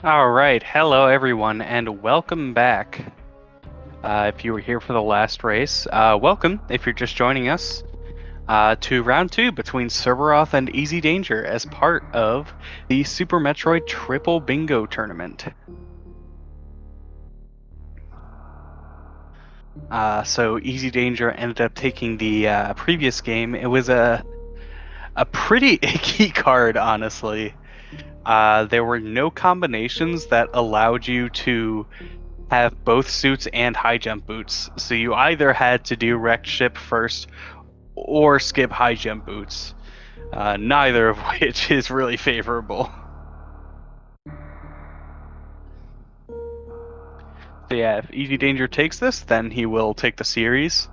All right, hello everyone, and welcome back. If you were here for the last race, welcome. If you're just joining us, to round two between Serberoth and EasyDanger as part of the Super Metroid Triple Bingo Tournament. So EasyDanger ended up taking the previous game. It was a pretty icky card, honestly. There were no combinations that allowed you to have both suits and high jump boots. So you either had to do wrecked ship first or skip high jump boots, neither of which is really favorable. So yeah, if Easy Danger takes this, then he will take the series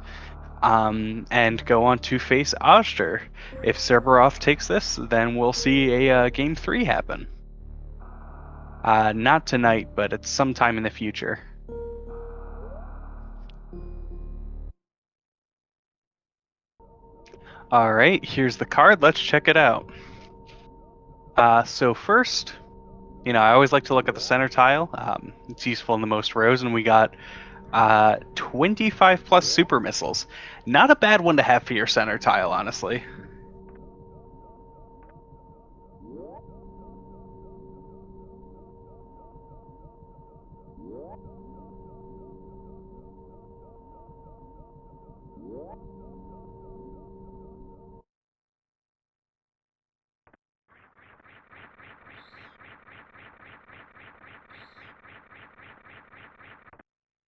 and go on to face Oster. If Serberoth takes this, then we'll see a game 3 happen. Not tonight, but it's sometime in the future. All right, here's the card. Let's check it out. So first, I always like to look at the center tile. It's useful in the most rows, and we got 25 plus super missiles. Not a bad one to have for your center tile, honestly.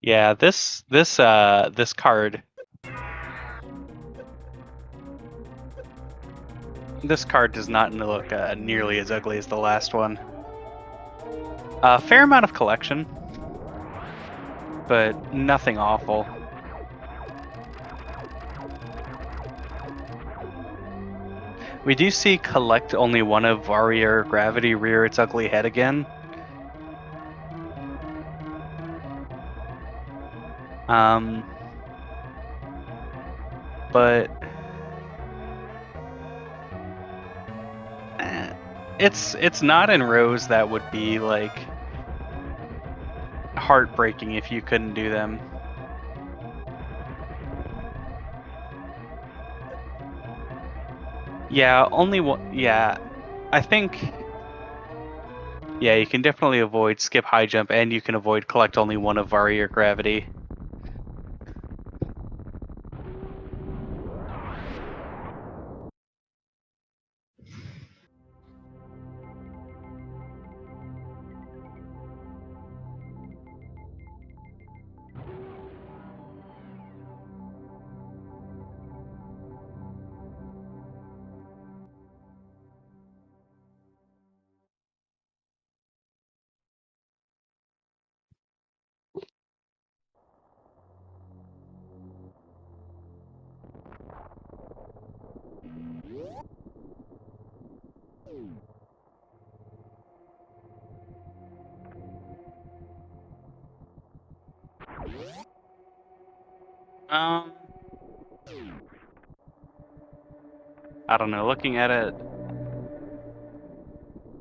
Yeah, this card. This card does not look nearly as ugly as the last one. A fair amount of collection, but nothing awful. We do see collect only one of Warrior Gravity rear its ugly head again. Um, but it's not in rows that would be like heartbreaking if you couldn't do them. Yeah, only one. Yeah, I think. Yeah, you can definitely avoid skip high jump, and you can avoid collect only one of Warrior Gravity. Um, I don't know. Looking at it,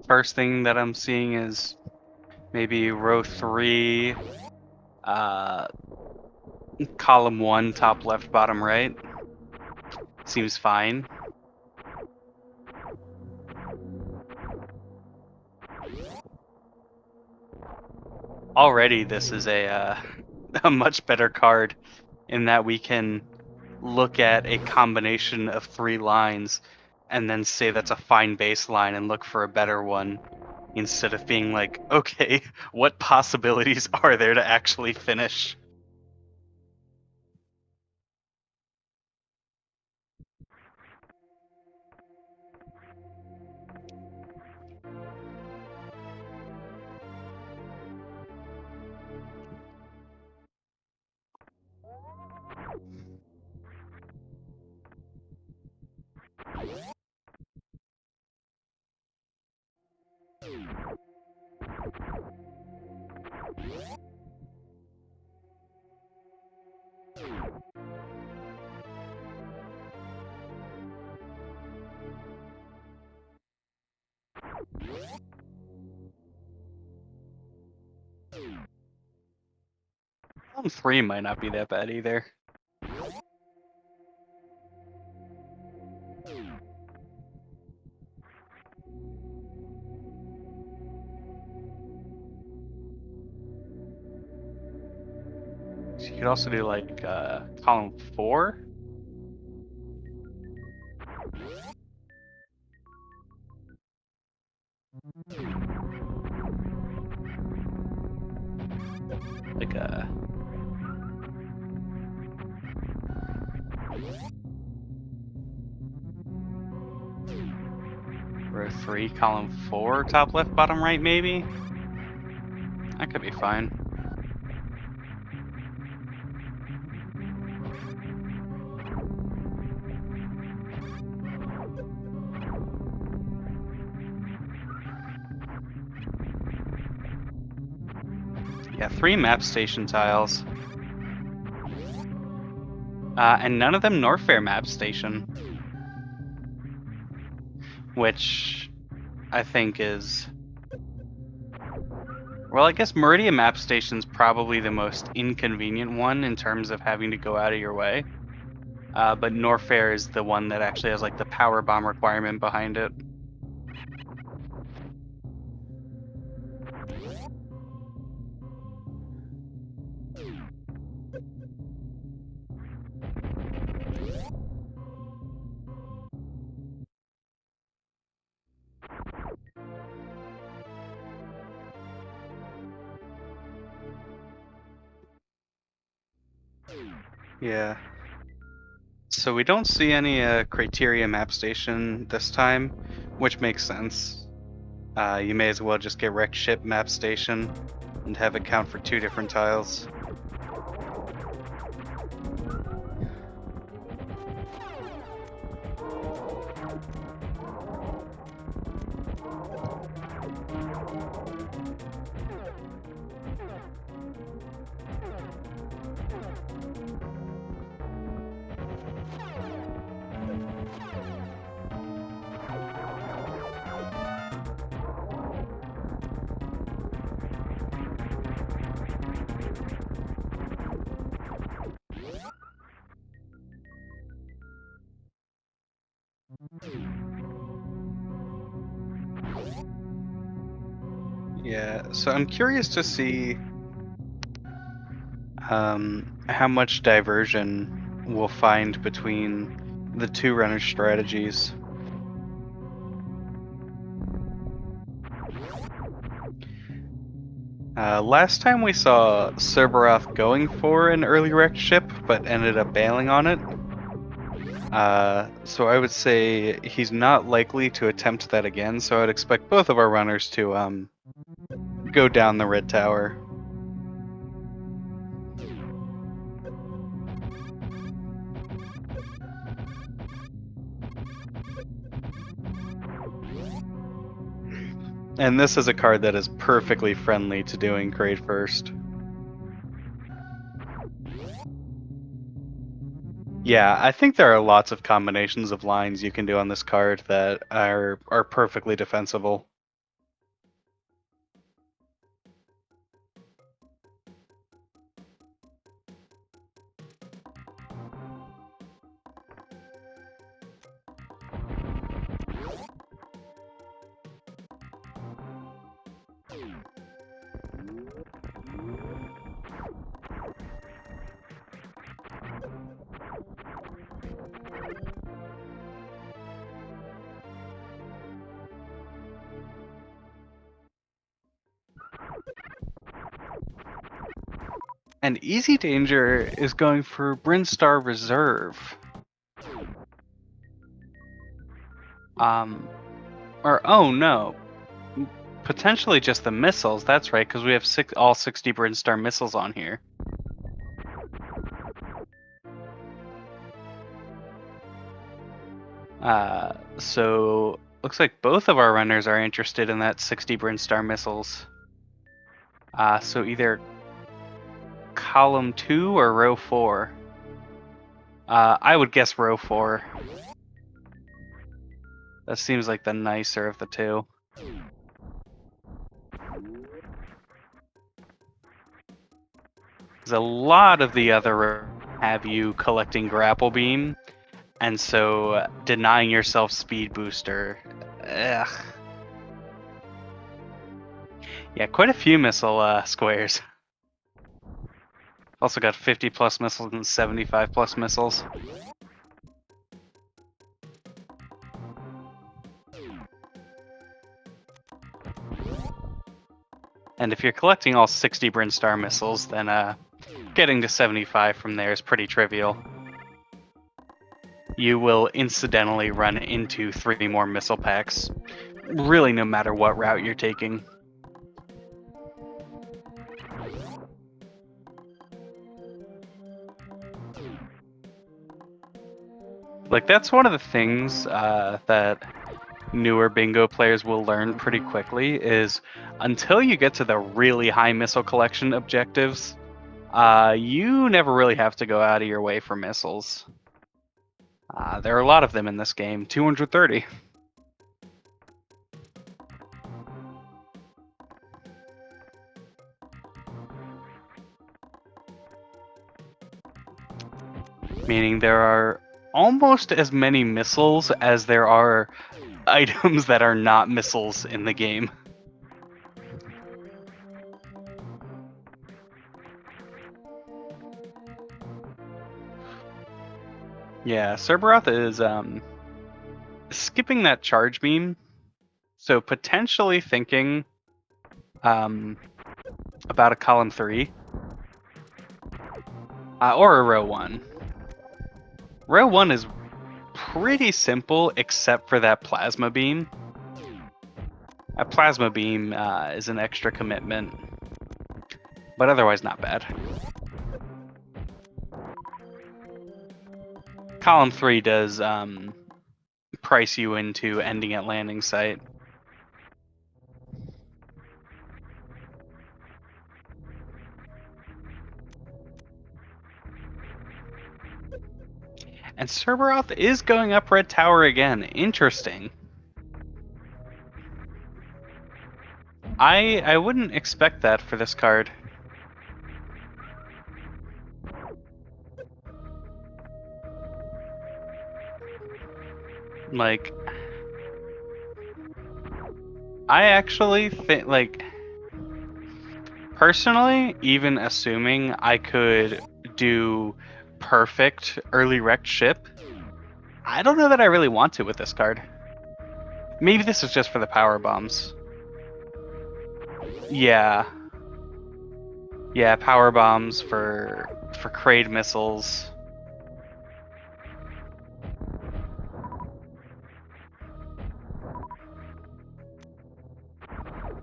first thing that I'm seeing is maybe row 3, uh, column 1, top left, bottom right. Seems fine. Already, this is a much better card in that we can look at a combination of 3 lines and then say that's a fine baseline and look for a better one instead of being like, okay, what possibilities are there to actually finish? column 3 might not be that bad either. So you could also do like column 4. Like a row 3, column 4, top left, bottom right, maybe? That could be fine. Yeah, 3 map station tiles. And none of them Norfair map station. Which I think is... Well, I guess Meridian map station's probably the most inconvenient one in terms of having to go out of your way. But Norfair is the one that actually has like the power bomb requirement behind it. Yeah. So we don't see any criteria map station this time, which makes sense. You may as well just get wrecked ship map station and have it count for 2 different tiles. Yeah, so I'm curious to see how much diversion we'll find between the 2 runner strategies. Last time we saw Serberoth going for an early wrecked ship, but ended up bailing on it. So I would say he's not likely to attempt that again, so I would expect both of our runners to go down the red tower. And this is a card that is perfectly friendly to doing grade first. Yeah, I think there are lots of combinations of lines you can do on this card that are perfectly defensible. And EasyDanger is going for Brinstar Reserve. Or oh no, potentially just the missiles. That's right, because we have all 60 Brinstar missiles on here. So looks like both of our runners are interested in that 60 Brinstar missiles. So either column 2 or row 4. I would guess row 4. That seems like the nicer of the 2. Because a lot of the other have you collecting grapple beam, and so denying yourself speed booster. Ugh. Yeah, quite a few missile squares. Also got 50 plus missiles and 75 plus missiles. And if you're collecting all 60 Brinstar missiles, then getting to 75 from there is pretty trivial. You will incidentally run into 3 more missile packs, really no matter what route you're taking. Like, that's one of the things that newer bingo players will learn pretty quickly is until you get to the really high missile collection objectives, you never really have to go out of your way for missiles. There are a lot of them in this game, 230. Meaning there are almost as many missiles as there are items that are not missiles in the game. Yeah, Serberoth is skipping that charge beam, so potentially thinking about a column 3 or a row 1. Row 1 is pretty simple except for that plasma beam. A plasma beam is an extra commitment, but otherwise not bad. Column 3 does price you into ending at landing site. And Serberoth is going up Red Tower again. Interesting. I wouldn't expect that for this card. Like, I actually think, like, personally, even assuming I could do perfect early wrecked ship, I don't know that I really want to with this card. Maybe this is just for the power bombs. Yeah. Yeah, power bombs for Kraid missiles.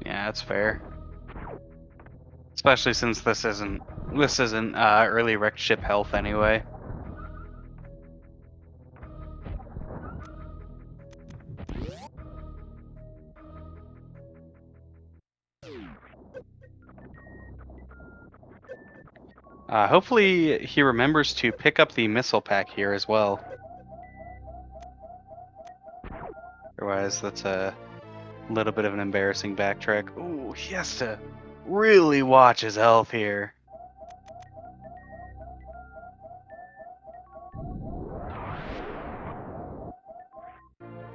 Yeah, that's fair. Especially since this isn't early wrecked ship health anyway. Hopefully he remembers to pick up the missile pack here as well. Otherwise, that's a little bit of an embarrassing backtrack. Ooh, he has to really watch his health here.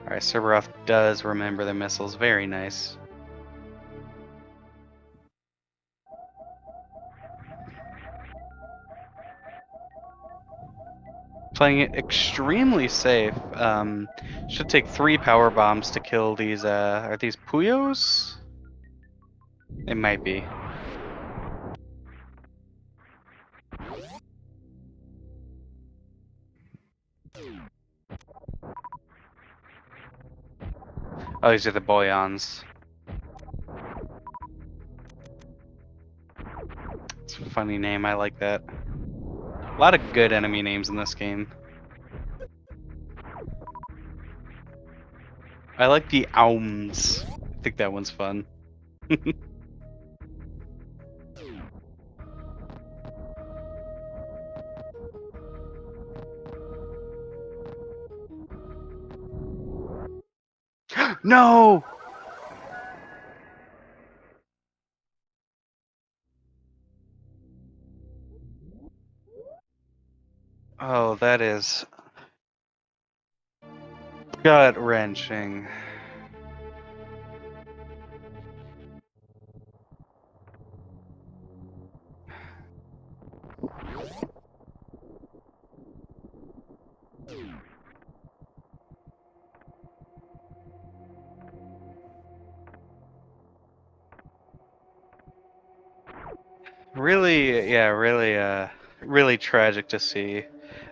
Alright, Serberoth does remember the missiles. Very nice. Playing it extremely safe. Should take 3 power bombs to kill these, are these Puyos? It might be. Oh, these are the Boyons. It's a funny name, I like that. A lot of good enemy names in this game. I like the Aums. I think that one's fun. No! Oh, that is gut-wrenching. Really, yeah, really tragic to see.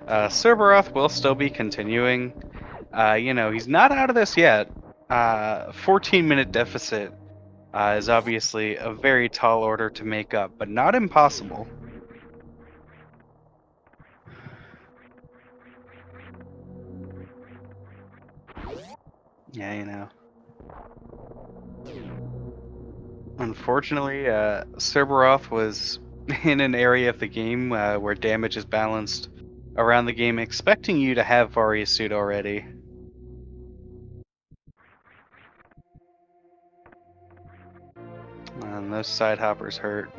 Serberoth will still be continuing. He's not out of this yet. 14-minute deficit is obviously a very tall order to make up, but not impossible. Yeah. Unfortunately, Cerberoth was in an area of the game where damage is balanced around the game, expecting you to have Varia's suit already. And those side hoppers hurt.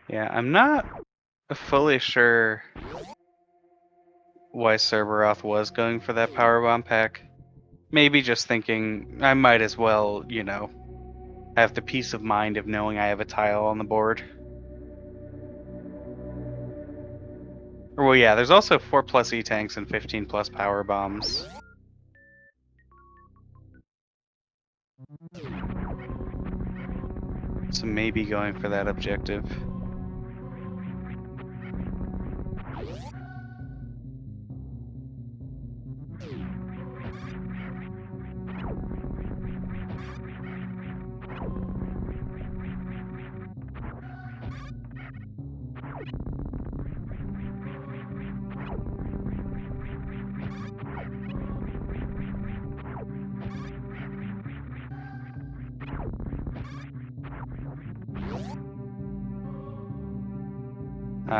Yeah, I'm not fully sure why Cerberoth was going for that powerbomb pack. Maybe just thinking I might as well, have the peace of mind of knowing I have a tile on the board. Well, yeah, there's also 4 plus E tanks and 15 plus power bombs. So maybe going for that objective.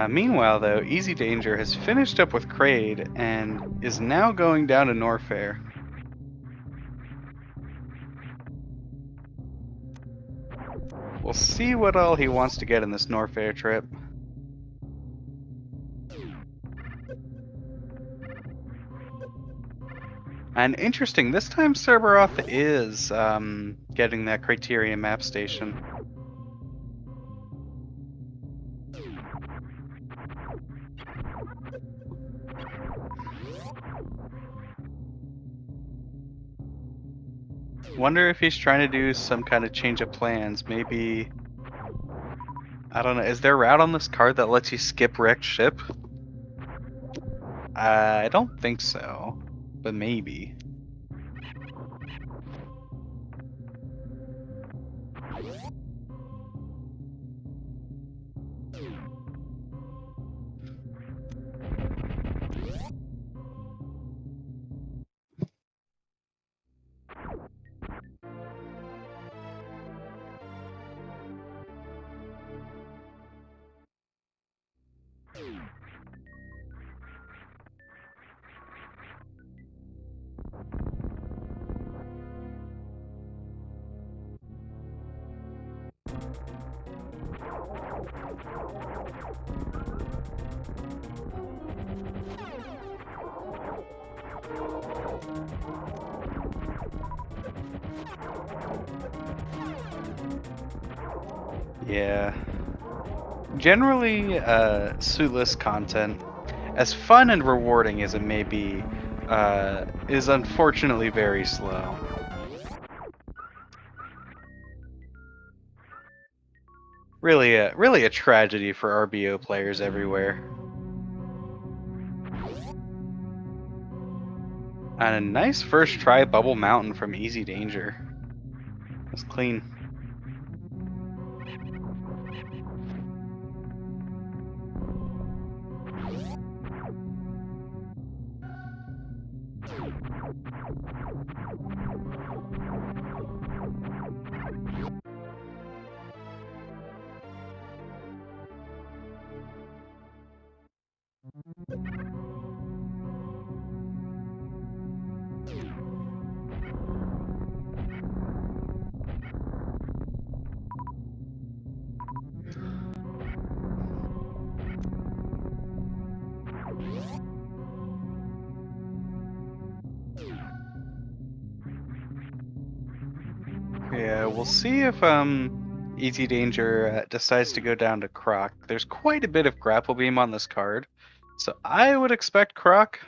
Meanwhile, though, EasyDanger has finished up with Kraid and is now going down to Norfair. We'll see what all he wants to get in this Norfair trip. And interesting, this time Cerberoth is getting that Criterion map station. Wonder if he's trying to do some kind of change of plans. Maybe, I don't know, is there a route on this card that lets you skip wrecked ship? I don't think so, but maybe. Yeah. Generally, suitless content, as fun and rewarding as it may be, is unfortunately very slow. Really a tragedy for RBO players everywhere. And a nice first try Bubble Mountain from EasyDanger. That's clean. Yeah, we'll see if EasyDanger decides to go down to Croc. There's quite a bit of grapple beam on this card, so I would expect Croc.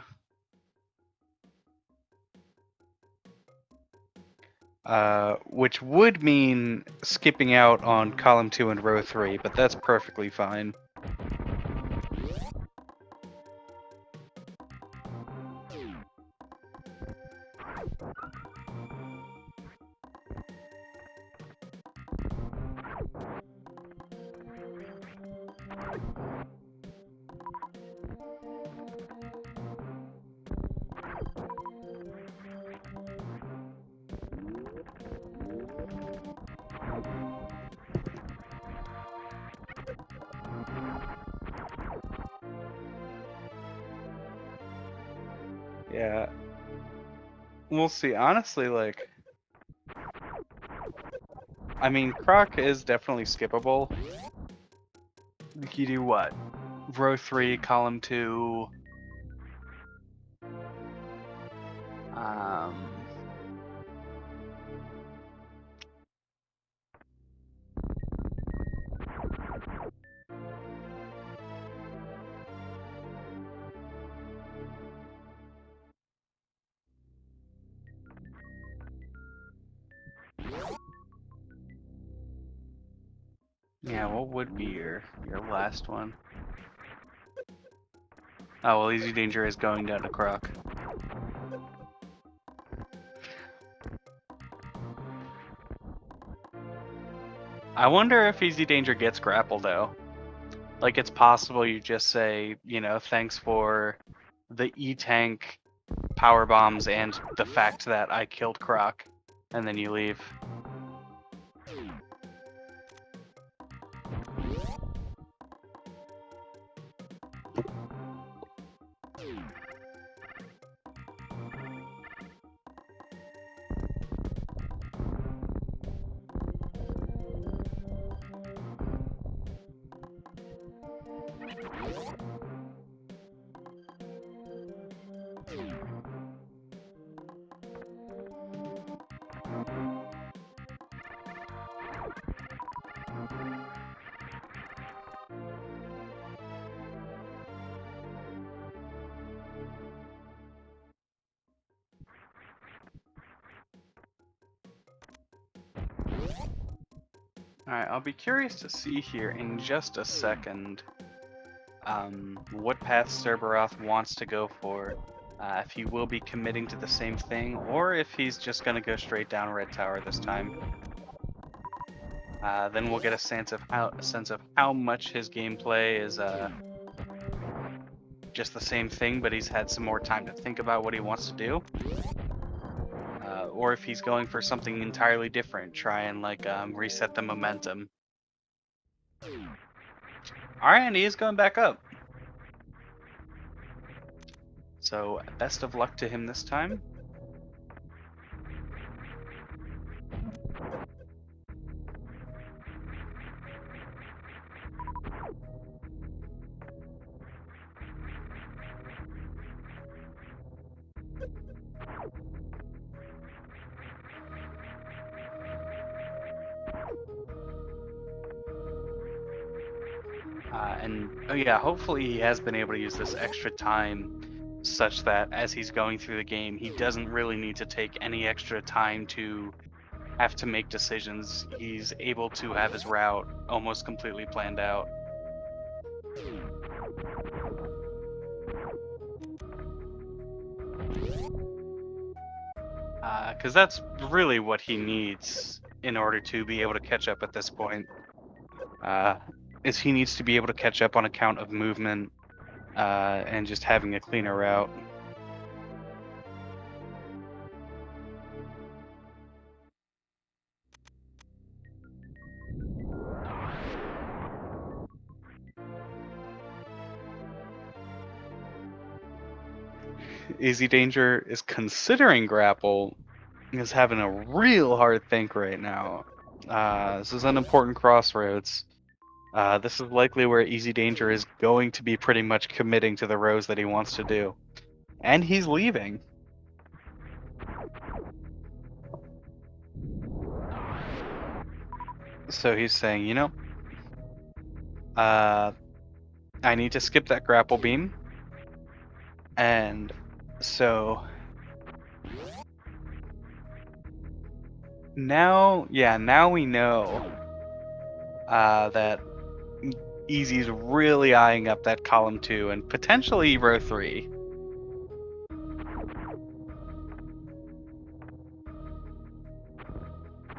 Which would mean skipping out on column 2 and row 3, but that's perfectly fine. Yeah. We'll see. Honestly, like, I mean, Croc is definitely skippable. You do what? Row 3, column 2. Um, yeah, what would be your last one? Oh, well, EasyDanger is going down to Croc. I wonder if EasyDanger gets grapple, though. Like, it's possible you just say, you know, thanks for the E-Tank power bombs and the fact that I killed Croc, and then you leave. Alright, I'll be curious to see here in just a second what path Serberoth wants to go for. If he will be committing to the same thing, or if he's just going to go straight down Red Tower this time. Then we'll get a sense of how much his gameplay is just the same thing, but he's had some more time to think about what he wants to do. Or if he's going for something entirely different, try and like reset the momentum. Alright, and he is going back up. So best of luck to him this time. And oh yeah, hopefully he has been able to use this extra time such that as he's going through the game, he doesn't really need to take any extra time to have to make decisions. He's able to have his route almost completely planned out. Because that's really what he needs in order to be able to catch up at this point. Is he needs to be able to catch up on account of movement and just having a cleaner route. EasyDanger is considering grapple, is having a real hard think right now. This is an important crossroads. This is likely where EasyDanger is going to be pretty much committing to the rows that he wants to do. And he's leaving. So he's saying, I need to skip that grapple beam. And so now we know that Easy's really eyeing up that column 2 and potentially row 3.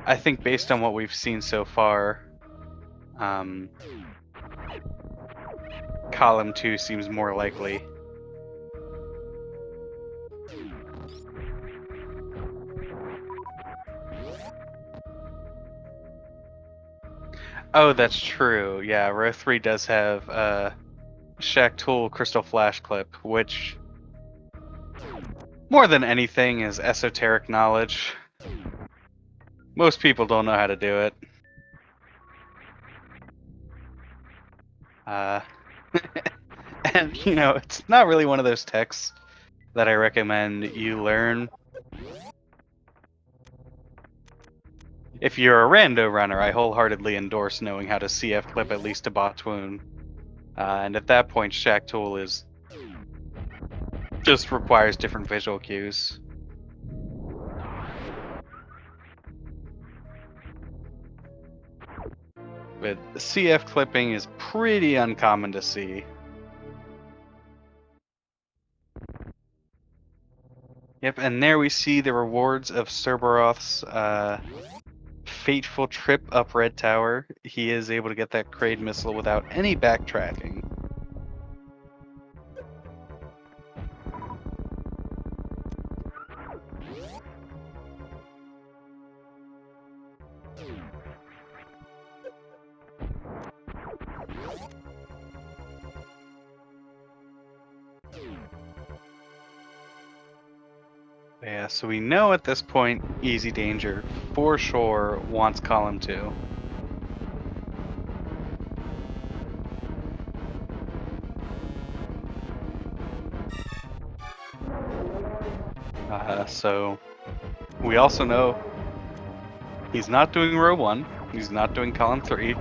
I think based on what we've seen so far, column 2 seems more likely. Oh, that's true. Yeah, row 3 does have Shack Tool Crystal Flash Clip, which more than anything is esoteric knowledge. Most people don't know how to do it. And, it's not really one of those techs that I recommend you learn. If you're a rando runner, I wholeheartedly endorse knowing how to CF clip at least a bot's wound. And at that point, Shack Tool just requires different visual cues. But CF clipping is pretty uncommon to see. Yep, and there we see the rewards of Serberoth's fateful trip up Red Tower. He is able to get that Kraid missile without any backtracking. Yeah, so we know at this point EasyDanger for sure wants column 2. So we also know he's not doing row 1, he's not doing column 3.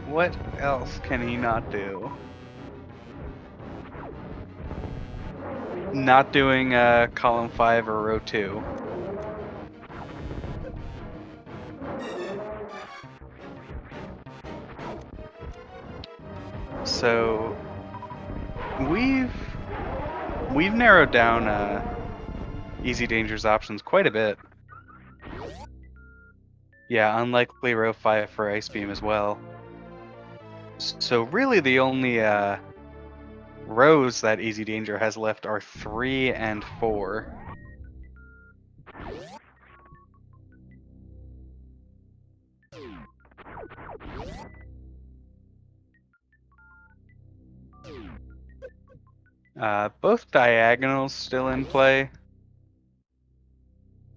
What else can he not do? Not doing column 5 or row 2. So we've narrowed down EasyDanger's options quite a bit. Yeah, unlikely row 5 for Ice Beam as well. So really the only rows that EasyDanger has left are 3 and 4. Both diagonals still in play.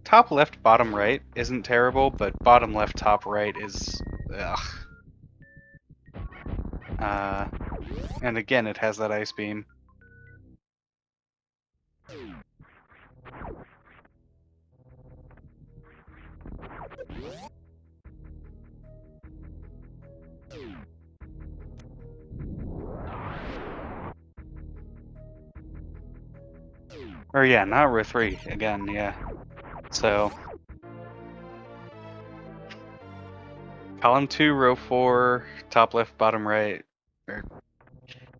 Top left, bottom right isn't terrible, but bottom left, top right is ugh. And again, it has that Ice Beam. Or yeah, not row 3 again, yeah. So column 2, row 4, top left, bottom right.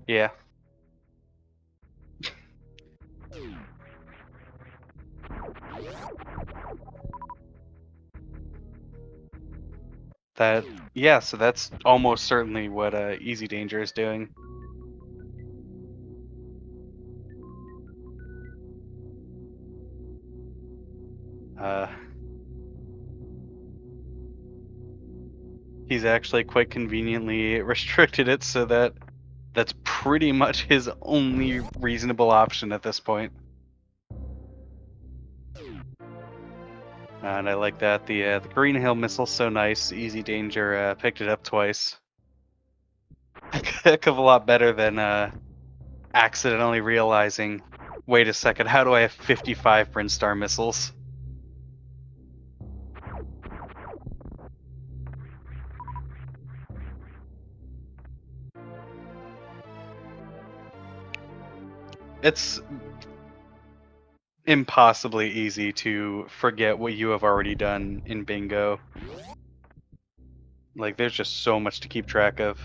Yeah. So that's almost certainly what EasyDanger is doing. He's actually quite conveniently restricted it so that That's pretty much his only reasonable option at this point. And I like that. The Green Hill missile's so nice. Easy Danger picked it up twice. Heck of a lot better than accidentally realizing, wait a second, how do I have 55 Brinstar missiles? It's impossibly easy to forget what you have already done in bingo. Like, there's just so much to keep track of.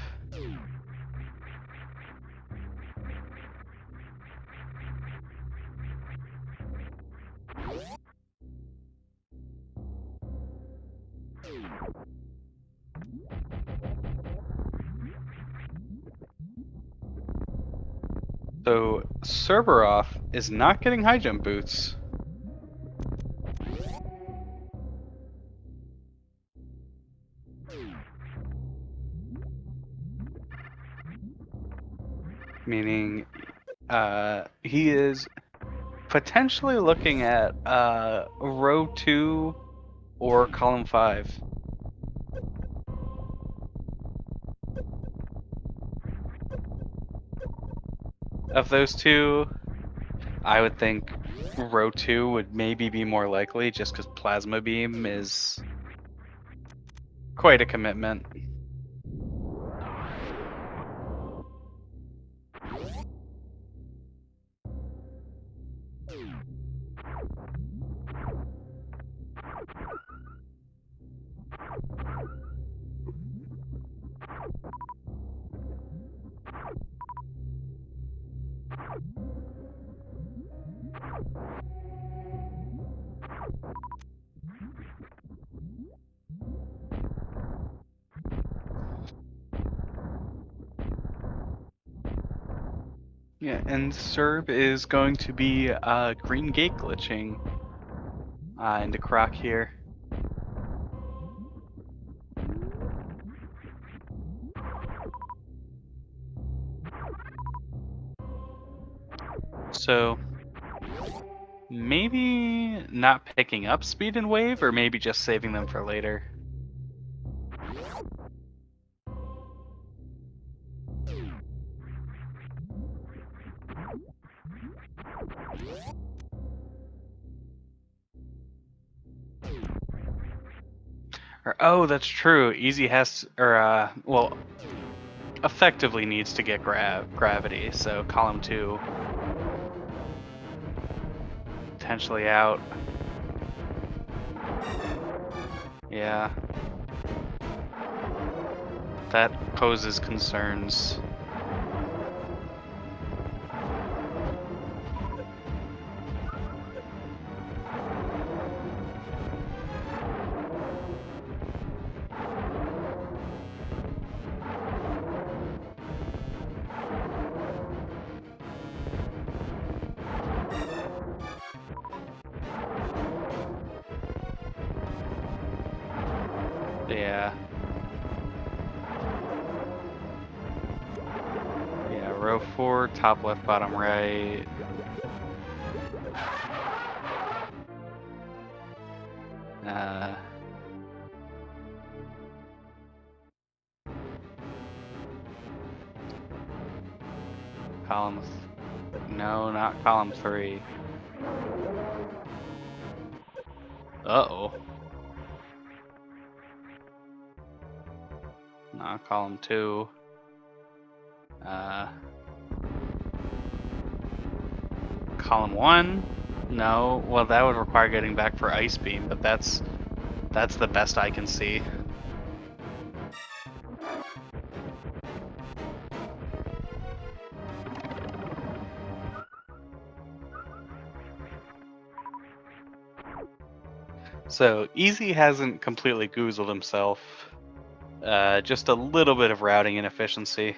So, Serberoth is not getting high jump boots. Meaning, he is potentially looking at row 2 or column 5. Of those two, I would think row 2 would maybe be more likely just because Plasma Beam is quite a commitment. Yeah, and Serb is going to be green gate glitching into Croc here. So maybe not picking up speed and wave, or maybe just saving them for later. Or oh, that's true. Easy has or well, effectively needs to get gravity. So column 2 potentially out. Yeah, that poses concerns. Yeah. Yeah, row 4, top left, bottom right. Uh, column. No, not column 3. Uh-oh. Not column 2. Column 1? No. Well, that would require getting back for Ice Beam, but that's the best I can see. So, Easy hasn't completely goozled himself. Just a little bit of routing inefficiency.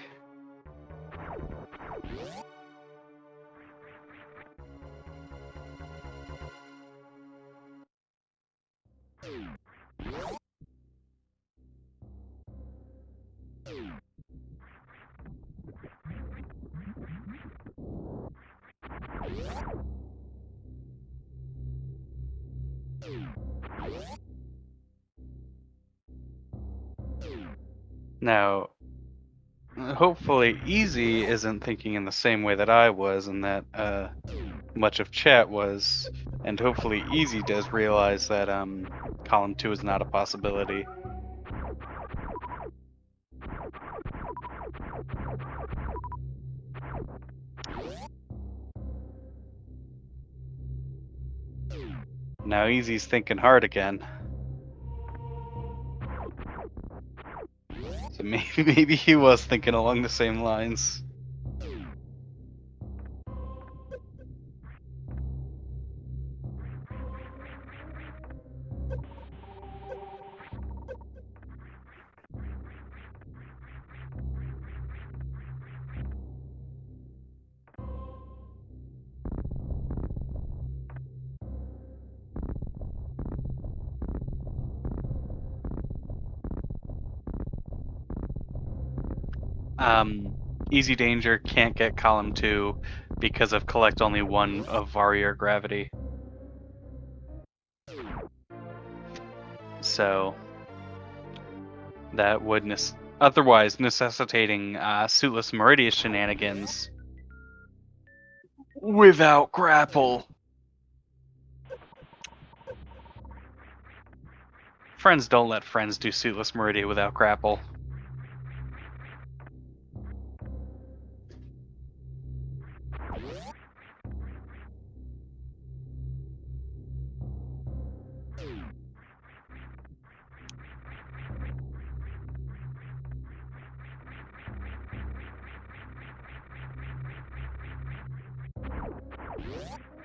Now, hopefully Easy isn't thinking in the same way that I was and that much of chat was, and hopefully Easy does realize that column 2 is not a possibility. Now Easy's thinking hard again. So maybe he was thinking along the same lines. EasyDanger can't get column 2 because of collect only one of Warrior Gravity. So that would otherwise necessitating Suitless Meridius shenanigans without grapple. Friends don't let friends do Suitless Meridia without grapple.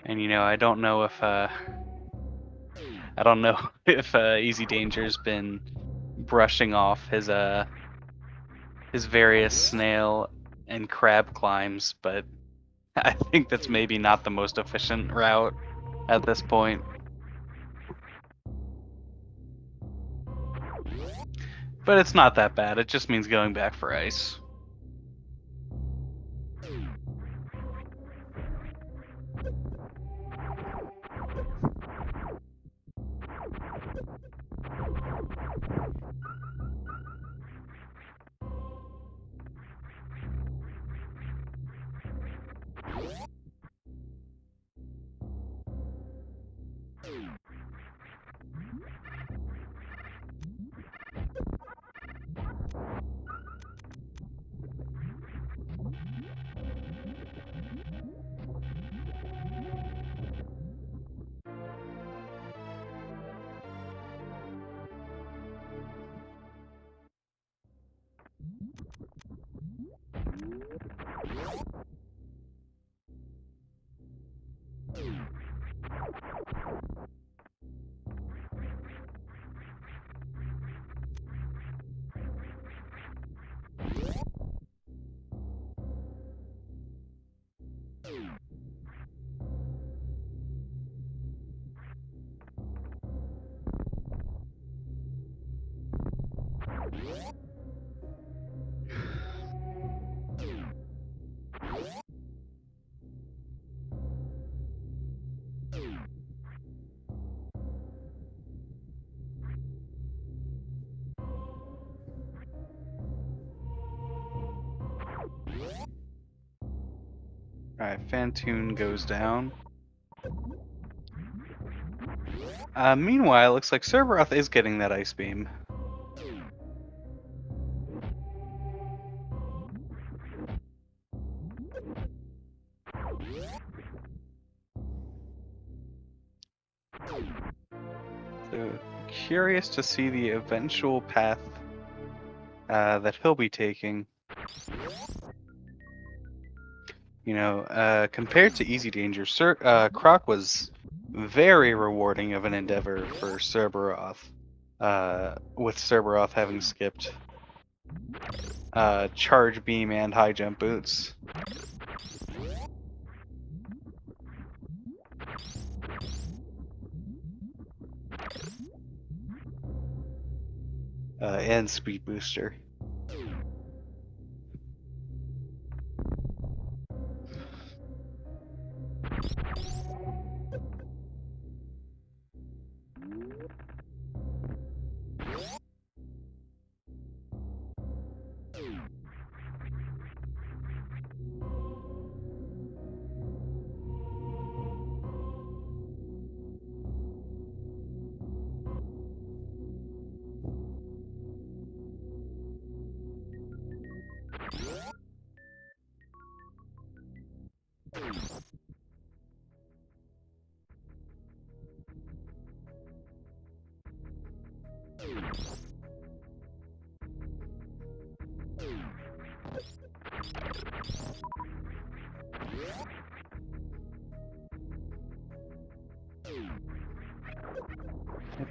And I don't know if EasyDanger's been brushing off his various snail and crab climbs, but I think that's maybe not the most efficient route at this point. But it's not that bad. It just means going back for ice. Alright, Fantoon goes down. Meanwhile, looks like Serberoth is getting that Ice Beam. So, curious to see the eventual path that he'll be taking. Compared to EasyDanger, Croc was very rewarding of an endeavor for Serberoth, with Serberoth having skipped Charge Beam and High Jump Boots. And Speed Booster.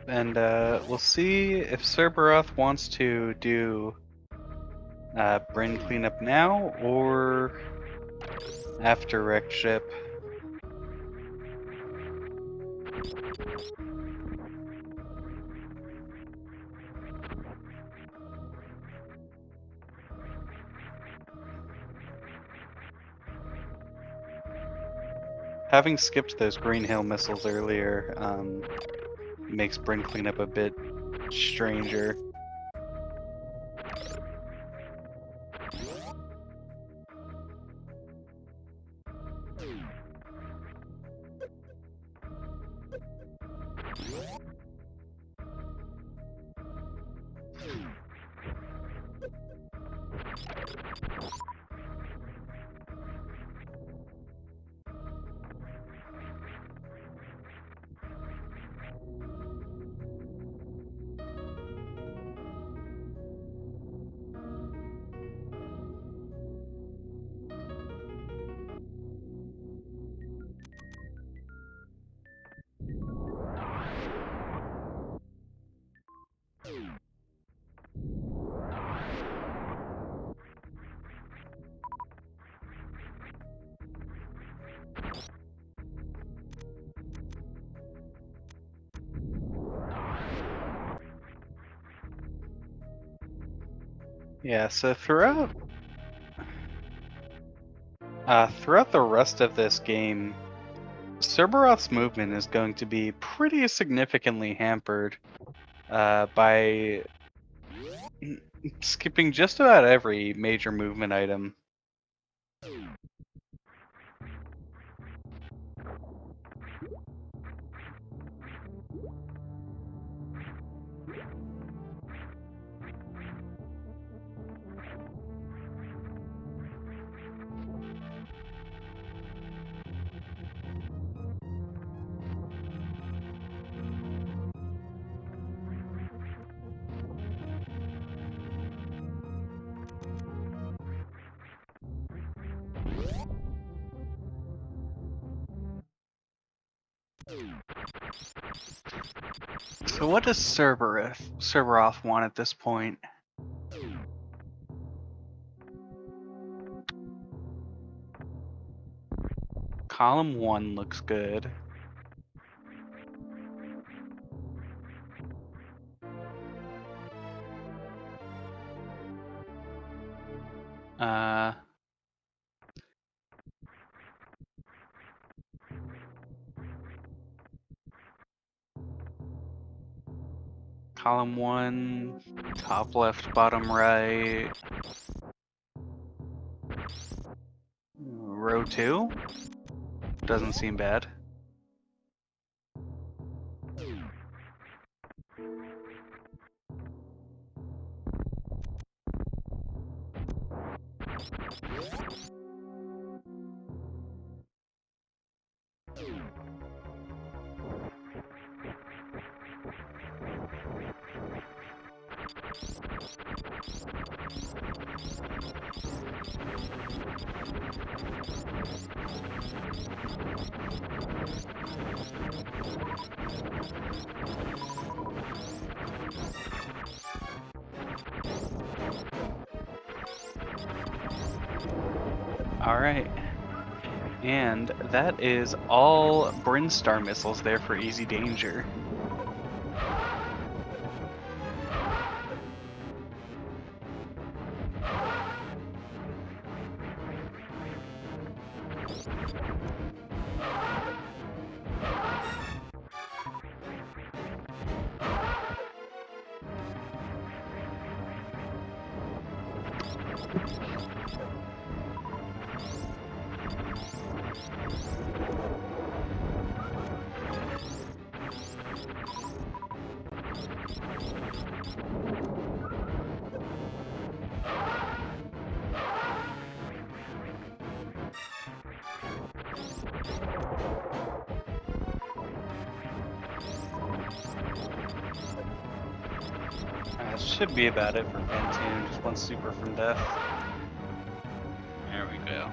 And we'll see if Serberoth wants to do Bryn cleanup now or after wrecked ship. Having skipped those Green Hill missiles earlier makes Bryn cleanup a bit stranger. Yeah, so throughout the rest of this game, Serberoth's movement is going to be pretty significantly hampered by skipping just about every major movement item. So what does Serberoth want at this point? Column 1 looks good. Column 1, top left, bottom right. Row 2? Doesn't seem bad. Alright. And that is all Bryn Star missiles there for EasyDanger. That should be about it for Pantoon. Just one super from death. There we go.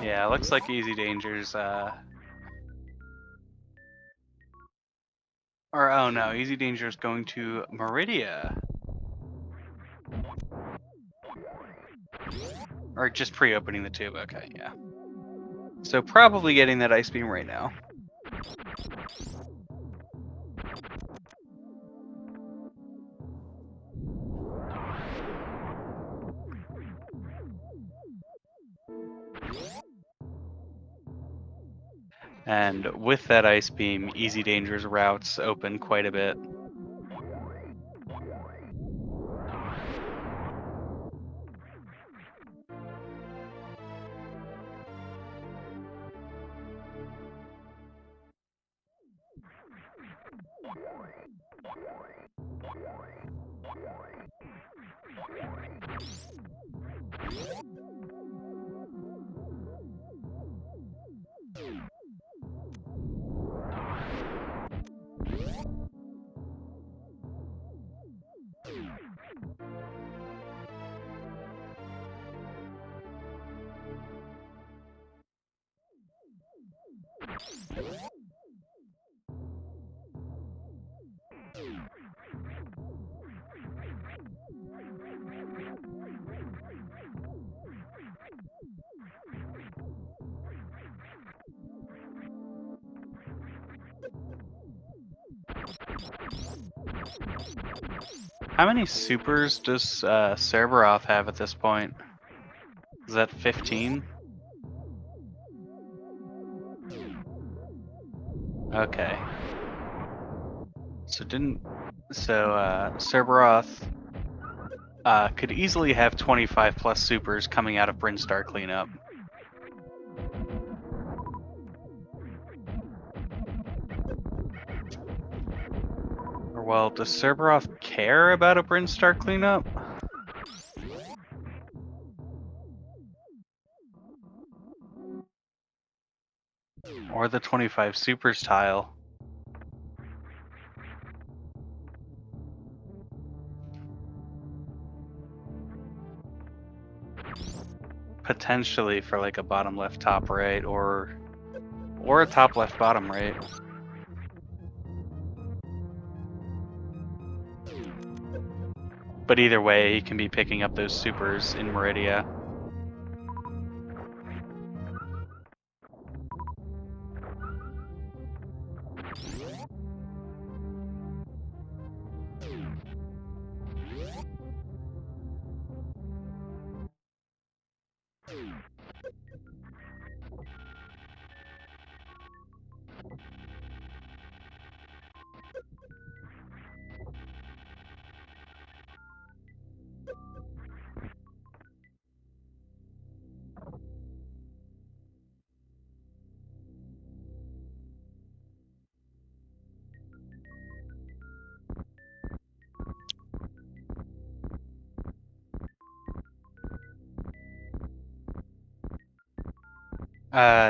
Yeah, looks like EasyDanger's or oh no, EasyDanger's going to Meridia. Or just pre-opening the tube, okay, yeah. So probably getting that ice beam right now. And with that ice beam, EasyDanger's routes open quite a bit. How many supers does Serberoth have at this point? Is that 15? Okay. So Serberoth could easily have 25 plus supers coming out of Brinstar cleanup. Or well, does Serberoth care about a Brinstar cleanup? Or the 25 supers tile? Potentially for like a bottom left top right or a top left bottom right. But either way, he can be picking up those supers in Meridia.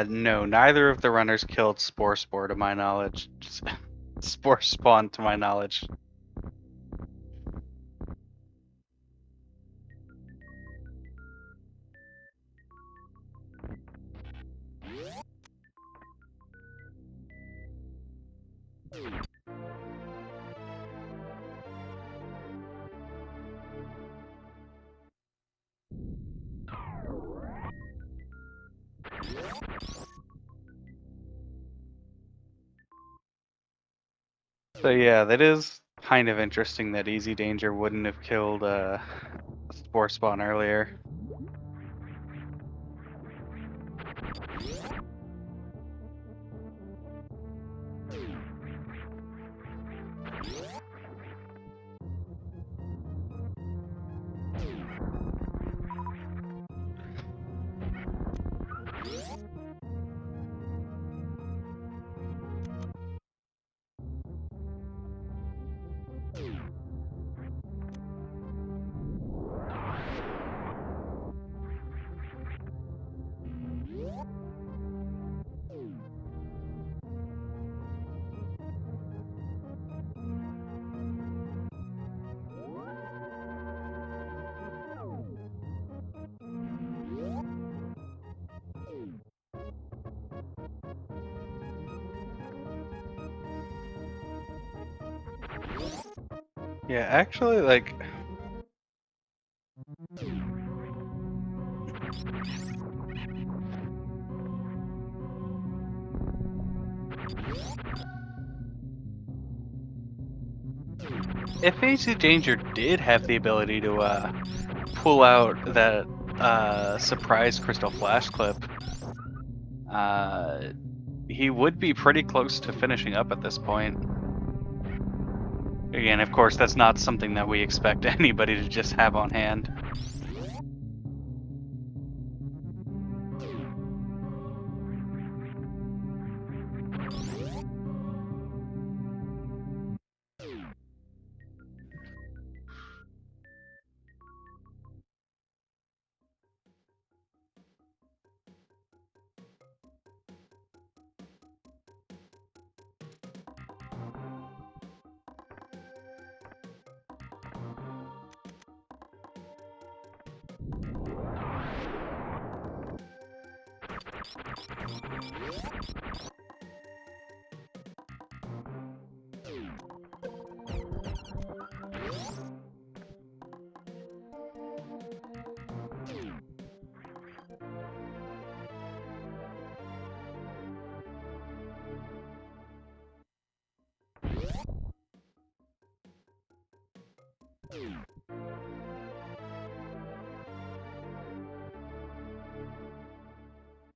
No, neither of the runners killed Spore to my knowledge. Spore Spawn to my knowledge. So yeah, that is kind of interesting that EasyDanger wouldn't have killed Spore Spawn earlier. Yeah, actually, like, if EasyDanger did have the ability to pull out that surprise Crystal Flash clip, uh, he would be pretty close to finishing up at this point. Again, of course, that's not something that we expect anybody to just have on hand.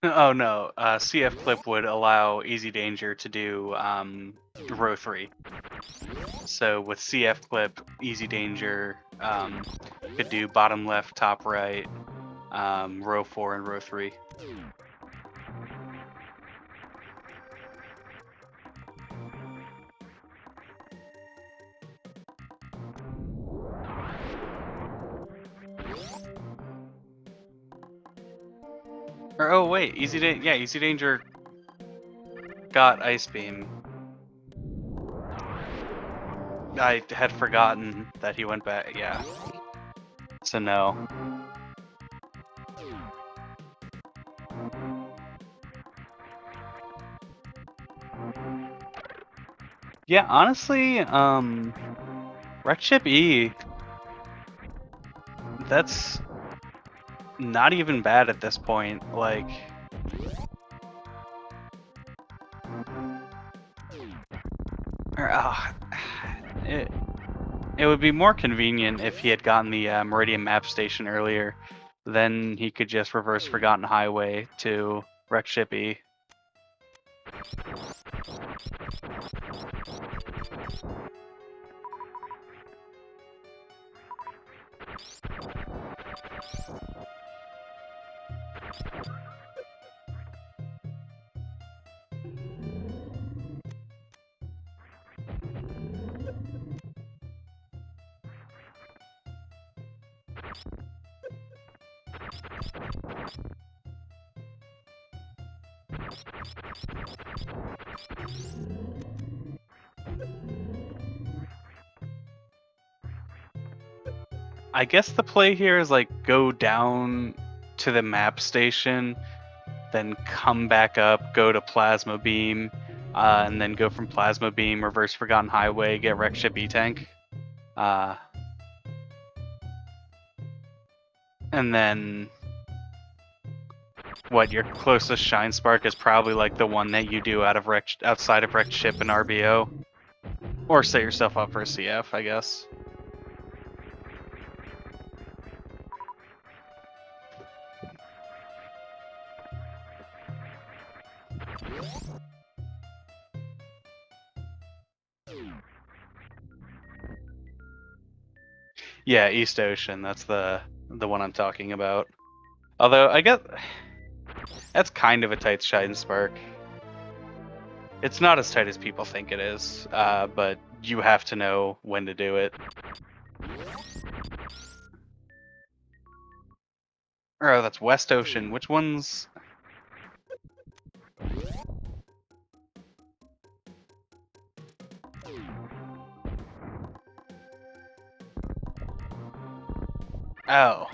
Oh no, CF clip would allow EasyDanger to do row 3. So with CF clip, EasyDanger could do bottom left, top right, row 4, and row 3. Or oh wait, EasyDanger got Ice Beam. I had forgotten that he went back. Yeah. So no. Yeah, honestly, Wreck Ship E, that's not even bad at this point. Like, it, it would be more convenient if he had gotten the Meridian map station earlier. Then he could just reverse Forgotten Highway to Wreck Ship E. I guess the play here is like go down to the map station, then come back up, go to Plasma Beam, and then go from Plasma Beam, reverse Forgotten Highway, get Wreck Ship E tank. And then what, your closest Shine Spark is probably like the one that you do outside of Wrecked Ship and RBO. Or set yourself up for a CF, I guess. Yeah, East Ocean, that's the one I'm talking about. Although I guess that's kind of a tight Shine Spark. It's not as tight as people think it is, but you have to know when to do it. Oh, that's West Ocean. Which one's... Oh.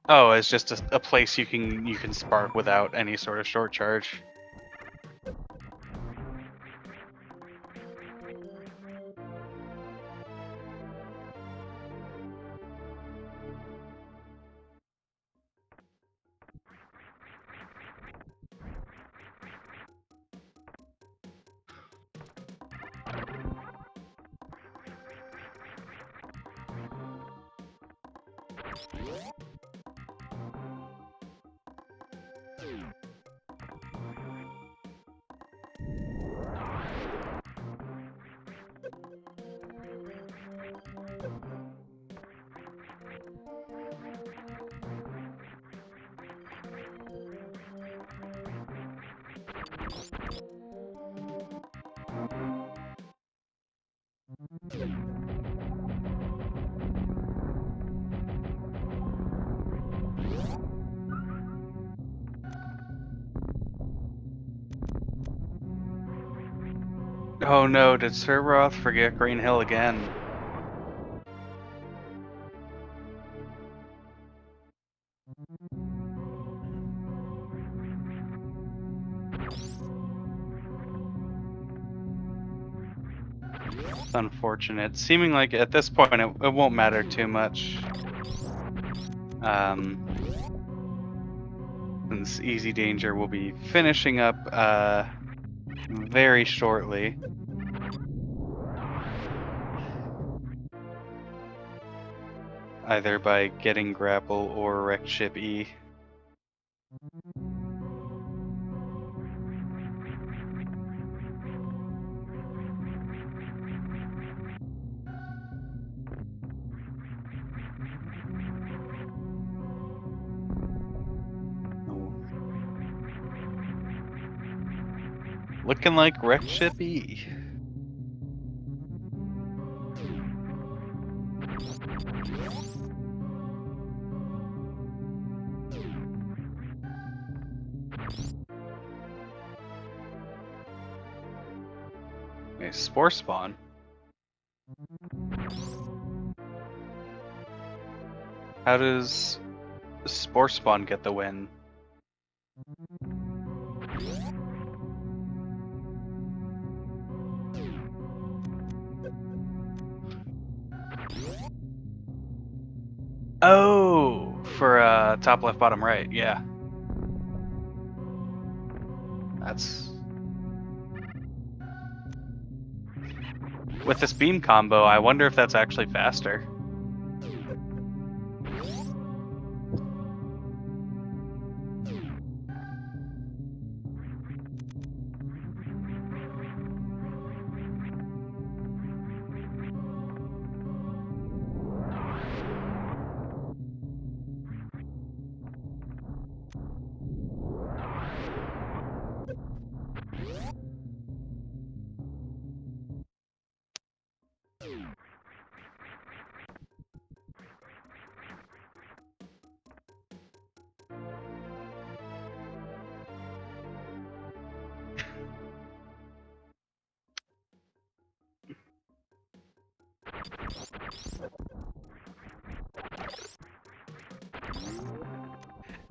Oh, it's just a place you can spark without any sort of short charge. Oh no, did Serberoth forget Green Hill again? It's unfortunate. Seeming like at this point it won't matter too much. Since EasyDanger will be finishing up very shortly. Either by getting grapple or wrecked ship E. Looking like wrecked ship E. A spore spawn. How does spore spawn get the win? Oh, for top left, bottom right. Yeah. That's with this beam combo. I wonder if that's actually faster.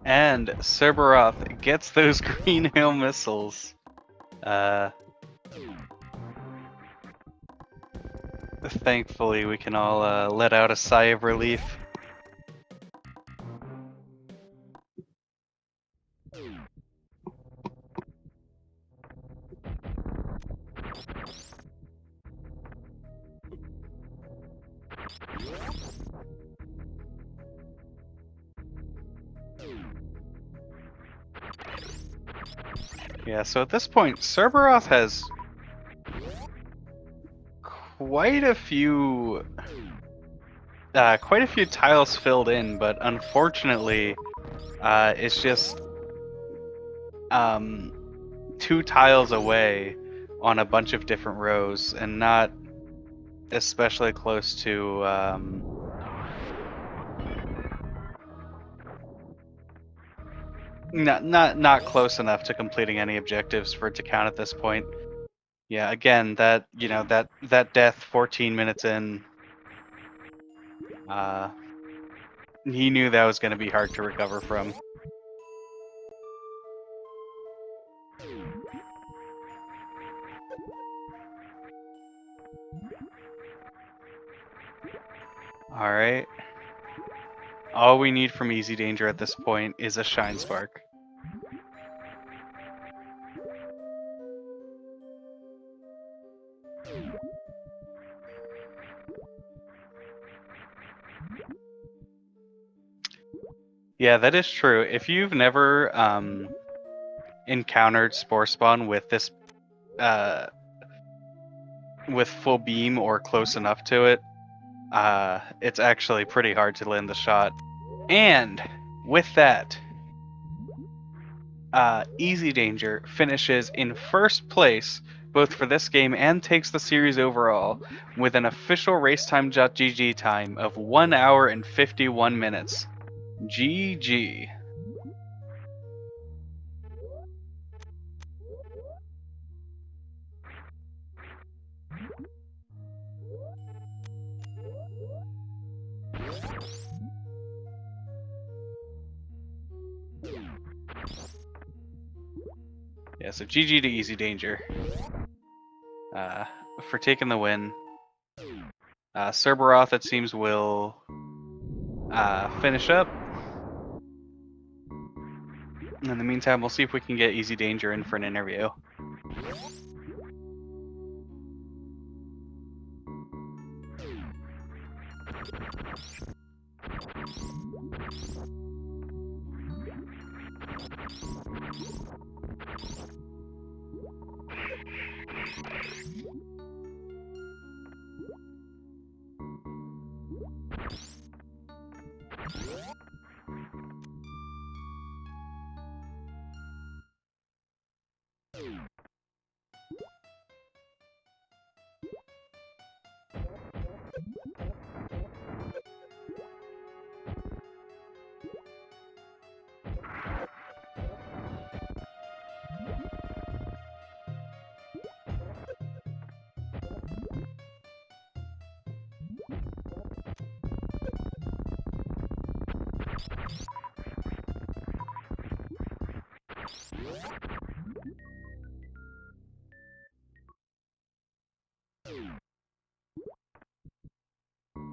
And Serberoth gets those Green Hill missiles. Thankfully, we can all let out a sigh of relief. Yeah, so at this point, Serberoth has quite a few tiles filled in, but unfortunately, it's just 2 tiles away on a bunch of different rows, and not especially close to not close enough to completing any objectives for it to count at this point. Yeah, again, that that death 14 minutes in, he knew that was going to be hard to recover from. All right. All we need from EasyDanger at this point is a Shine Spark. Yeah, that is true. If you've never encountered Spore Spawn with this with full beam or close enough to it, it's actually pretty hard to land the shot. And with that, EasyDanger finishes in first place both for this game and takes the series overall with an official racetime.gg time of 1 hour and 51 minutes. GG. Yeah, so GG to EasyDanger for taking the win. Serberoth, it seems, will finish up. In the meantime, we'll see if we can get EasyDanger in for an interview.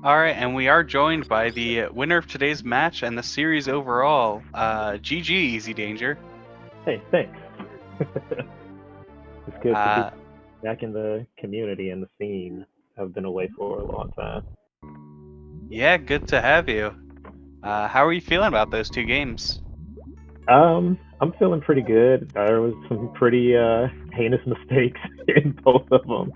All right, and we are joined by the winner of today's match and the series overall. GG, EasyDanger. Hey, thanks. It's good to be back in the community and the scene. I've been away for a long time. Yeah, good to have you. How are you feeling about those two games? I'm feeling pretty good. There was some pretty heinous mistakes in both of them.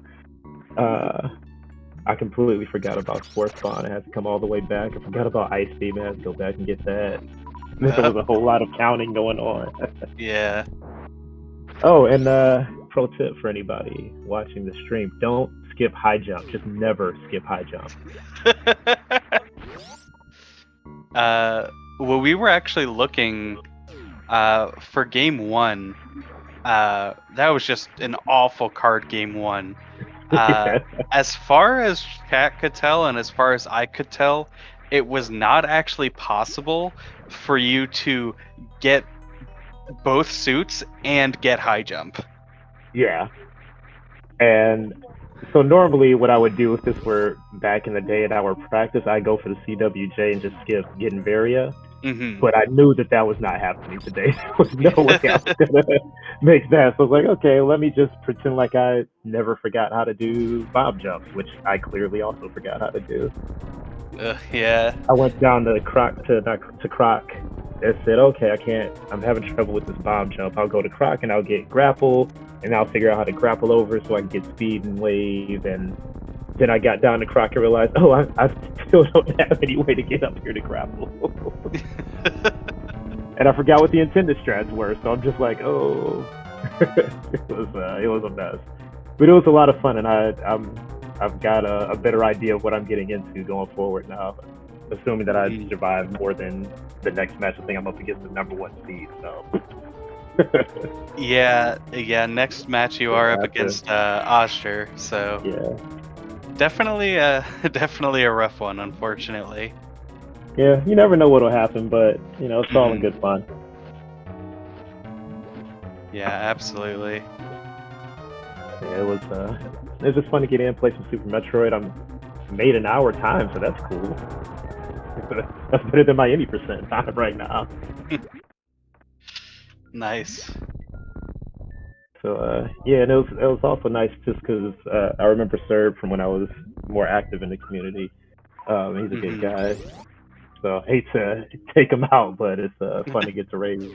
I completely forgot about Sports Spawn. I had to come all the way back. I forgot about Ice Beam. I had to go back and get that. There was a whole lot of counting going on. Yeah. Oh, and pro tip for anybody watching the stream: don't skip high jump. Just never skip high jump. Well, we were actually looking for game one. That was just an awful card, game one. As far as chat could tell, and as far as I could tell, it was not actually possible for you to get both suits and get high jump. Yeah. And so normally what I would do if this were back in the day in our practice, I go for the CWJ and just skip getting Varia. Mm-hmm. But I knew that that was not happening today. There was no way I was going to make that. So I was like, okay, let me just pretend like I never forgot how to do bomb jumps, which I clearly also forgot how to do. Yeah. I went down to Croc and said, okay, I'm having trouble with this bomb jump. I'll go to Croc and I'll get grapple, and I'll figure out how to grapple over so I can get speed and wave. And then I got down to Croc and realized, I still don't have any way to get up here to grapple. And I forgot what the intended strats were, so I'm just like, it was a mess. But it was a lot of fun, and I've got a better idea of what I'm getting into going forward now. Assuming that I survive more than the next match, I think I'm up against the #1 seed. So. yeah. Next match you are up against Oster, so yeah. Definitely a rough one, unfortunately. Yeah, you never know what'll happen, but it's all in good fun. Yeah, absolutely. Yeah, it was just fun to get in, play some Super Metroid. I'm made an hour time, so that's cool. That's better than my any percent time right now. Nice. So and it was also nice just because I remember Serb from when I was more active in the community. He's a good guy. So I hate to take them out, but it's fun to get to race.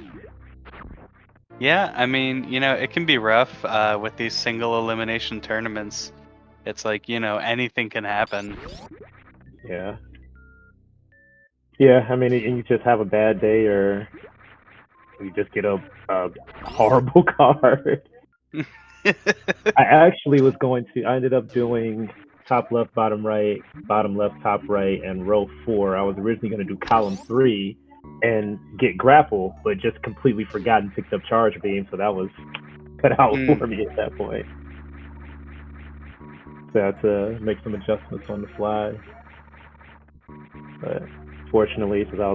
Yeah, I mean, it can be rough with these single elimination tournaments. It's like, anything can happen. Yeah. Yeah, I mean, and you just have a bad day, or you just get a horrible card. I actually was going to. I ended up doing top left, bottom right, bottom left, top right, and row 4. I was originally going to do column 3 and get grapple, but just completely forgot and picked up charge beam, so that was cut out for me at that point. So I had to make some adjustments on the fly. But fortunately, since I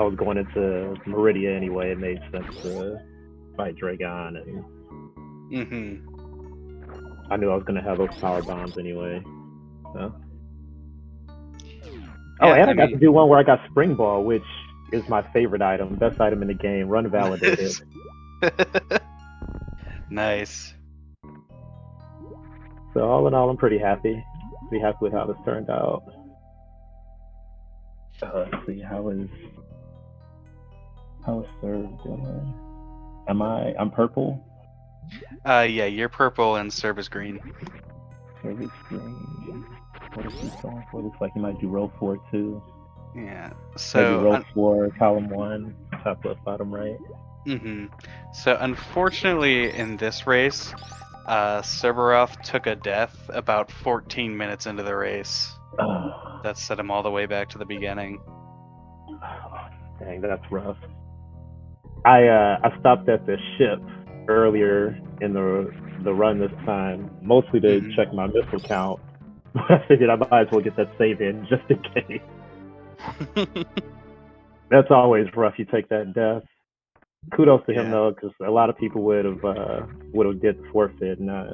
was going into Meridia anyway, it made sense to fight Dragon, and I knew I was going to have those power bombs anyway. So. Oh, and I got to do one where I got Spring Ball, which is my favorite item, best item in the game, run validated. Nice. So all in all, I'm pretty happy. Pretty happy with how this turned out. Let's see, how is Serb doing? I'm purple? Yeah, you're purple and Serb is green. Serb is green. What is he going for? Looks like he might do row 4 too. Yeah. So maybe row 4, column 1, top left, bottom right. So unfortunately, in this race, Serberoth took a death about 14 minutes into the race. That set him all the way back to the beginning. Dang, that's rough. I stopped at the ship earlier in the run this time, mostly to check my missile count. But I figured I might as well get that save in just in case. That's always rough. You take that death. Kudos to him though, because a lot of people would have did the forfeit, and I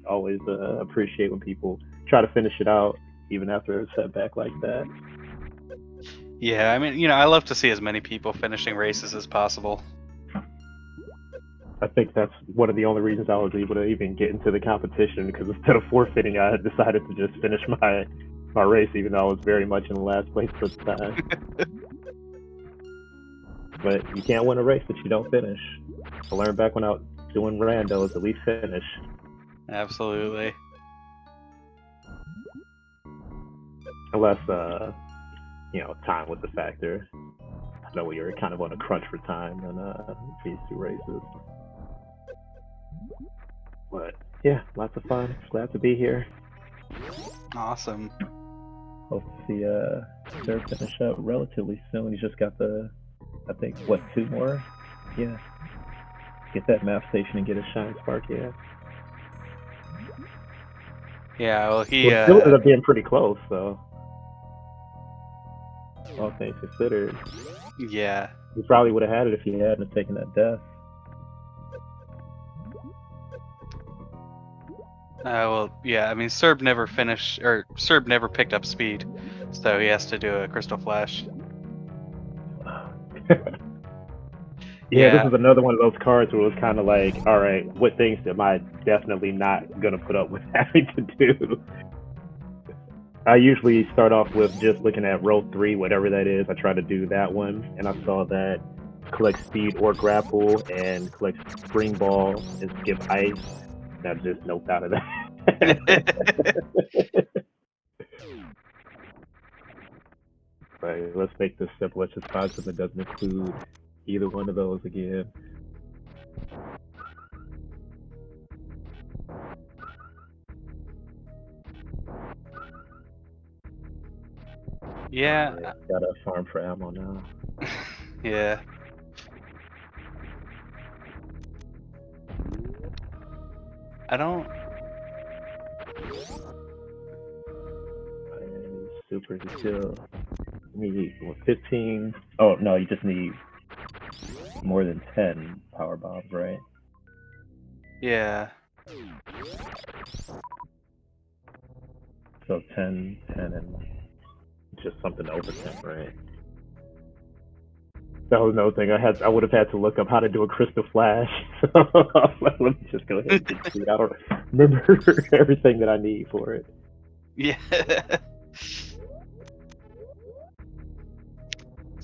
always appreciate when people try to finish it out even after a setback like that. Yeah, I mean, I love to see as many people finishing races as possible. I think that's one of the only reasons I was able to even get into the competition, because instead of forfeiting, I decided to just finish my race, even though I was very much in last place at the time. But you can't win a race if you don't finish. I learned back when I was doing randos, at least finish. Absolutely. Unless, time was a factor. I know we were kind of on a crunch for time in these 2 races. But yeah, lots of fun. Glad to be here. Awesome. Hope to see Serb finish up relatively soon. He's just got I think, 2 more? Yeah. Get that map station and get a Shine Spark, yeah. Yeah, well, he still ended up being pretty close, so. All things considered. Yeah. He probably would have had it if he hadn't taken that death. Well, yeah, I mean, Serb never picked up speed, so he has to do a Crystal Flash. Yeah, this is another one of those cards where it was kind of like, all right, what things am I definitely not going to put up with having to do? I usually start off with just looking at row 3, whatever that is. I try to do that one, and I saw that collect speed or grapple and collect spring ball and skip ice. And I just noped out of that. Right, let's make this simple. Let's just find something that doesn't include either one of those again. Yeah. Right, gotta farm for ammo now. Yeah. I don't. Super still need 15. Oh no, you just need more than 10 power bombs, right? Yeah. So 10, and just something over 10, right? That was another thing. I would have had to look up how to do a Crystal Flash. So let me just go ahead and get to it. I don't remember everything that I need for it. Yeah.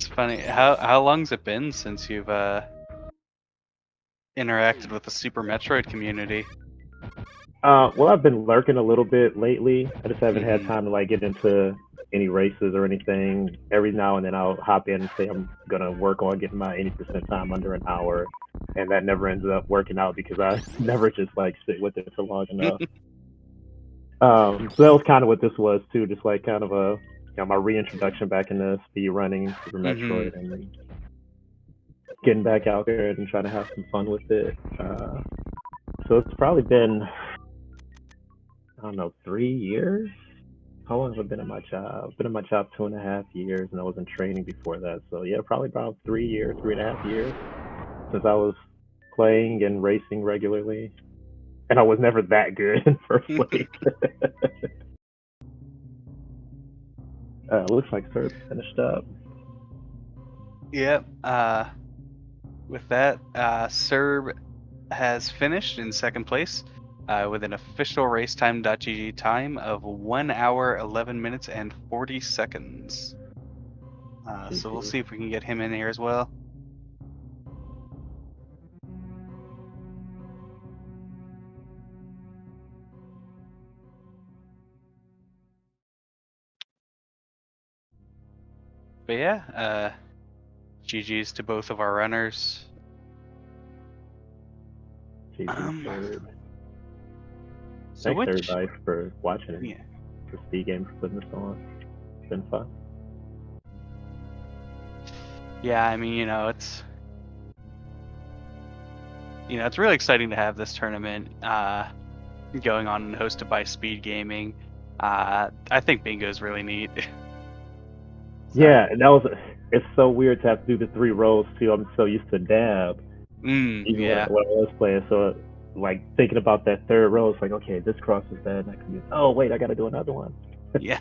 It's funny. How long's it been since you've interacted with the Super Metroid community? Well, I've been lurking a little bit lately. I just haven't had Hmm. time to like get into any races or anything. Every now and then I'll hop in and say I'm gonna work on getting my 80% time under an hour, and that never ends up working out because I never just like sit with it for long enough. So that was kind of what this was too, just like kind of a my reintroduction back into speed running Super Hmm. Metroid and getting back out there and trying to have some fun with it. So it's probably been I don't know 3 years. How long have I been at my job? Been at my job 2.5 years, and I was in training before that. So yeah, probably about 3 years, 3.5 years since I was playing and racing regularly. And I was never that good in first place. Looks like Serb finished up. Yep. With that, Serb has finished in second place with an official racetime.gg time of 1 hour, 11 minutes, and 40 seconds. So we'll GG. see if we can get him in here as well. But yeah, GG's to both of our runners. GG Serb. So Thanks which, everybody for watching and yeah, for SpeedGaming for putting this on. It's been fun. yeah. I mean, it's really exciting to have this tournament going on and hosted by SpeedGaming. I think Bingo is really neat. So, Yeah, and that was it's so weird to have to do the 3 rows too. I'm so used to dab, even when yeah, I was playing. So like thinking about that third row, it's like okay, this crosses that, and I can use. Oh wait, I got to do another one. yeah.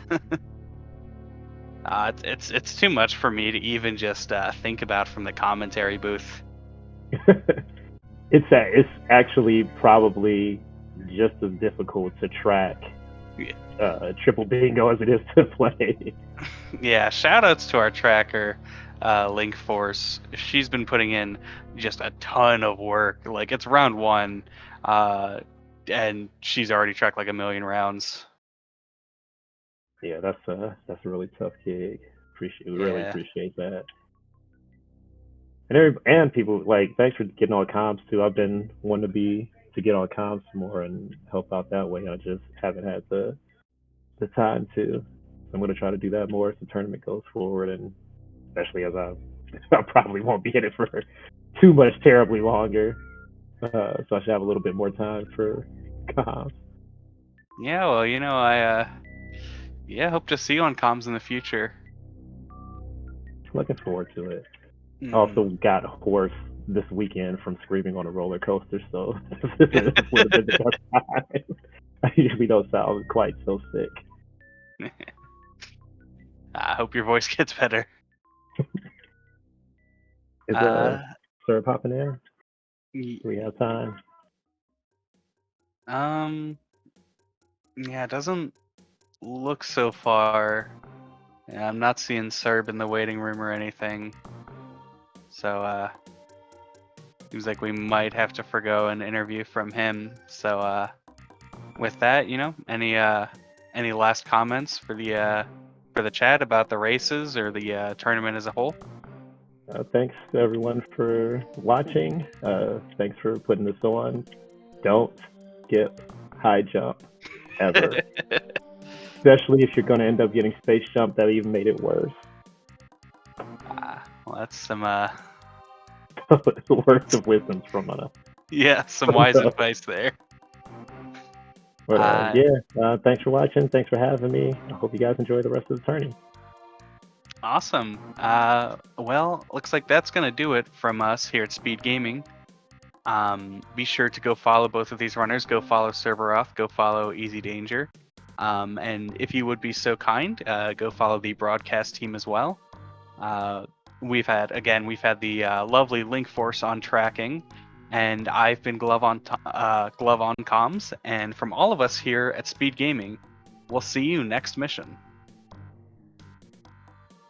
It's too much for me to even just think about from the commentary booth. It's actually probably just as difficult to track Yeah, triple bingo as it is to play. yeah. Shout outs to our tracker, Link Force. She's been putting in just a ton of work. Like it's round one, and she's already tracked like a million rounds. Yeah, that's a really tough gig. We really Yeah. appreciate that. And people like thanks for getting on comms too. I've been wanting to get on comms more and help out that way. I just haven't had the time to. I'm gonna try to do that more as the tournament goes forward, and especially as I probably won't be in it for too much terribly longer. So I should have a little bit more time for comms. Yeah. Well, I hope to see you on comms in the future. Looking forward to it. I Mm. also got hoarse this weekend from screaming on a roller coaster, so this would have been the best time. I usually don't sound quite so sick. I hope your voice gets better. Is Uh, Sir popping in? y- Do we have time? um, yeah, it doesn't look so far. Yeah, I'm not seeing Serb in the waiting room or anything. So, seems like we might have to forgo an interview from him. So, with that, any last comments for the chat about the races or the tournament as a whole? Thanks to everyone for watching. Thanks for putting this on. Don't skip high jump ever, especially if you're going to end up getting space jump. That even made it worse. Well, that's some The worst of wisdoms from yeah, some from wise the. advice there. But Uh, yeah, thanks for watching. Thanks for having me. I hope you guys enjoy the rest of the tourney. Awesome. Well, looks like that's gonna do it from us here at Speed Gaming. Be sure to go follow both of these runners. Go follow serberoth. Go follow EasyDanger. And if you would be so kind, go follow the broadcast team as well. We've had the lovely Link Force on tracking, and I've been Glove on comms. And from all of us here at Speed Gaming, we'll see you next mission.